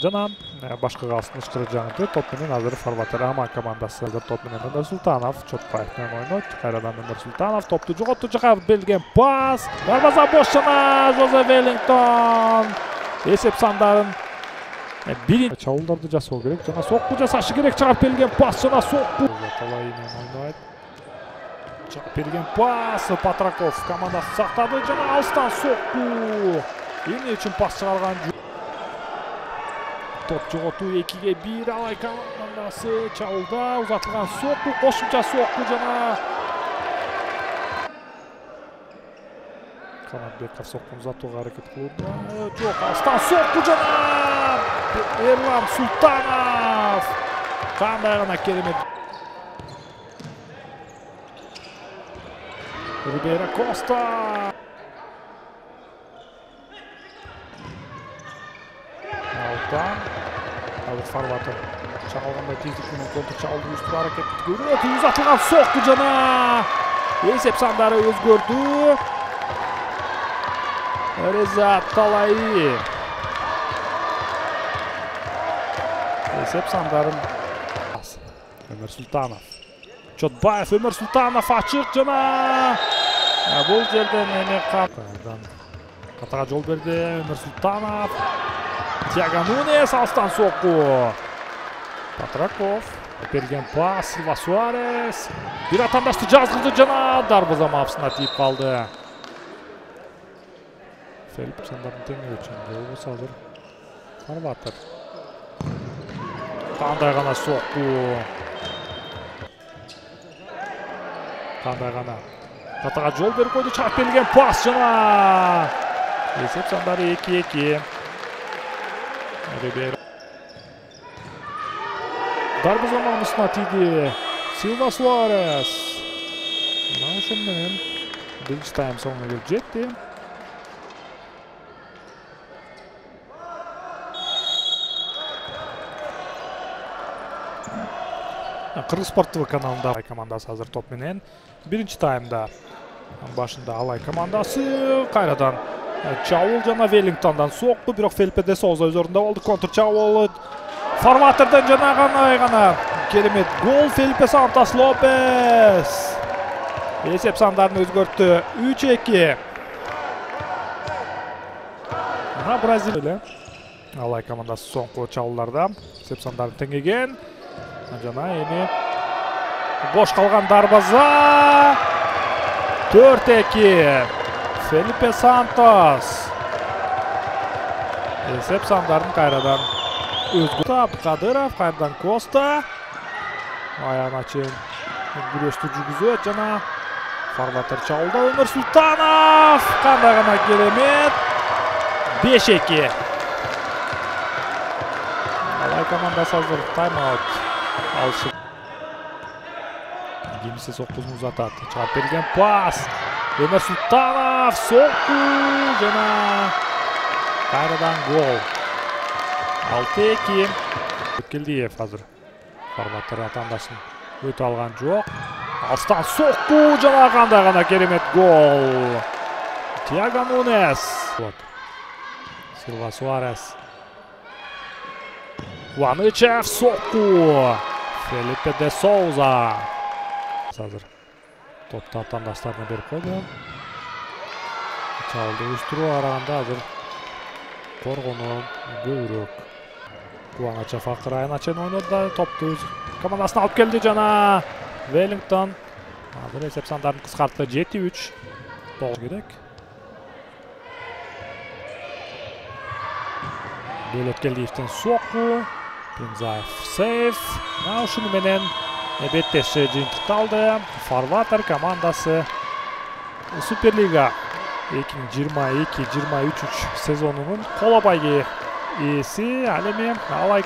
жана башка калсын ышкырып жаңырды. Топ менен азыр Форватер Аман командасы. Азыр топ менен Өмөр Султанов, Чотбаев менен ойнойт. Кайрадан Өмөр Султанов топту жоготту, жака берилген пас. Дарбаза бош жана Жозе Веллингтон эсеп сандарын бирин чабуулдарды жасоо керек. Жана сокку жасашы керек. Чыгып берилген пас жана сокку. Талай менен ойнойт. Чыгып берилген пас. Патраков командасы сактады жана алыстан сокку. Эмне үчүн пас чыгарган жок. Топ жоготуу 2-1 Алай командасы чабуулда узатылган сокку, кошумча сокку жана Канатбеков соккуну узатууга аракет кылып, жок, алыстан сокку жана Эрлан Султанов. Кандай гана керемет. Рибейра Коста. Алып Форватер чагылгандай тездик менен контр чабуулду уюштуруу аракетти көрөт. Узатылган сокку жана эсеп сандары өзгөрдү. Реза Талай эсеп сандарын Өмөр Султанов. Чотбаев, Өмөр Султанов ачык жана бул жерден эне катага жол берди Өмөр Султанов. Тиаго Нунес алыстан сокку. Патраков берген пас, Силва Суарес бир атандашты жазгырды жана дарбаза мапсына тийип калды. Фелип сандардын теңи үчүн болбосо азыр Форватер. Кандай гана сокку. Кандай гана. Катага жол берип койду, чыгып берилген пас жана эсеп сандары 2-2. Дарбаза мапсына тийди Силва Суарес. Мына ошол менен биринчи тайм соңуна келип жетти. Кыргыз спорт ТВ каналында Алай командасы азыр топ менен. Биринчи таймда башында Алай командасы кайрадан чабуул жана Веллингтондон сокку, бирок Фелипе де Соуза өз ордунда болду. Контр чабуул Форватерден жана гана керемет гол. Фелипе Сантос Лопес эсеп сандарын өзгөрттү. 3-2. Мына Бразилия Алай командасы соңку чабуулдарда эсеп сандарын теңеген жана эми бош калган дарбаза 4-2. Фелипе Сантос эсеп сандарын кайрадан өзгөртүп. Кадыров, кайрадан Коста аягына чейин күрөштү жүргүзөт жана Форватер чабуулда Өмөр Султанов. Кандай гана керемет. 5-2. Алай командасы азыр тайм-аут алышып. Гимси соккусун узатат. Чыгып берген пас. Өмөр Султанов сокку жана кайрадан гол. 6-2. Өткелдиев азыр Форватер атандасын өтө алган жок. Алыстан сокку жана кандай гана керемет гол. Тиаго Нунес. Силва Суарес. Кубанычев сокку. Фелипе де Соуза. Азыр топты атандаштарына берип койду. Чабуулду уюштуруу арагында азыр коргонуу көбүрөөк. Кубанычев акыры айына чейин ойноду да топту өз командасына алып келди жана Веллингтон азыр эсеп сандарын кыскартты. 7-3 болуу керек. Бөлөткелдиевдин сокку. Пинзаев сейф. Ушуну менен беттеши жыйынтыкталды. Форватер командасы Суперлига 2022-2023 сезонунун коло байги ээси. Ал эми Алай